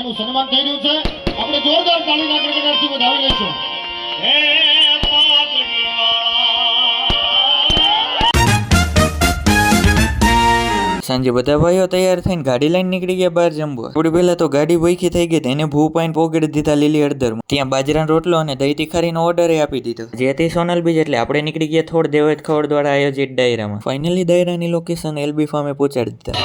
જેનું સન્માન થઈ રહ્યું છે આપણે જોરદાર તાળીના ગડગડાટથી વધાવી લઈશું. હે સાંજે બધા ભાઈઓ તૈયાર થઈને ગાડી લઈને નીકળી ગયા બહાર જમવા. થોડી પહેલા તો ગાડી ભૂખી થઈ ગઈ તેને ભૂ પાઈને પોગડી દીધા લીલી હળદરમાં. ત્યાં બાજરાનો રોટલો અને દહીં તીખારીનો ઓર્ડર આપી દીધો. જે હતી સોનલ બીજ એટલે આપણે નીકળી ગયા થોડ દેવત ખવડ દ્વારા આયોજિત ડાયરામાં. ફાઇનલી ડાયરાની લોકેશન એલબી ફાર્મે પહોંચાડી દીધા.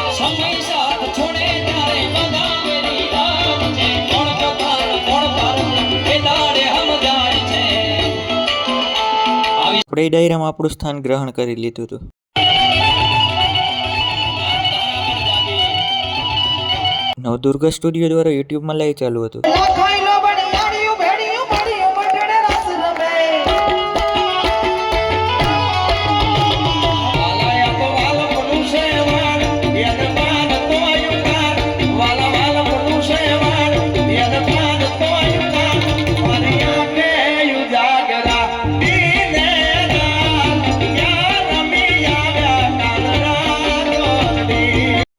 આપણે ડાયરામાં આપણું સ્થાન ગ્રહણ કરી લીધું હતું. નવદુર્ગા સ્ટુડિયો દ્વારા યુટ્યુબમાં લાઈવ ચાલુ હતું.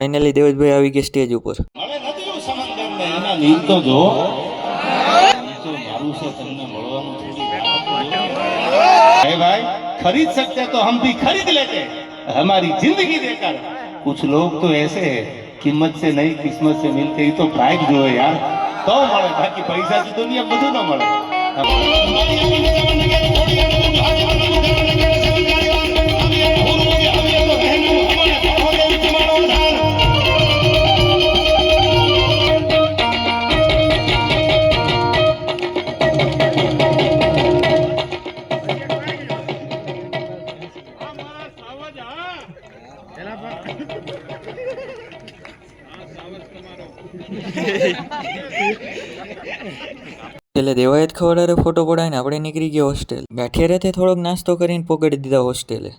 ફાઇનલી દેવતભાઈ આવી ગયા સ્ટેજ ઉપર. હવે નથી સમંદર ને એના નીર તો જો તો મારું છે તમને મળવાનું है भाई खरीद सकते तो हम भी खरीद लेते हमारी जिंदगी देकर कुछ लोग तो ऐसे हैं कीमत से नहीं किस्मत से मिलते ही तो प्राइस जो है यार तो મળે બાકી પૈસા થી દુનિયા બધું ન મળે. એટલે દેવાયત ખવડારે ફોટો પડાવીને આપણે નીકળી ગયા હોસ્ટેલ. ગાંઠિયા રાતે થોડોક નાસ્તો કરીને પોગાડી દીધા હોસ્ટેલે.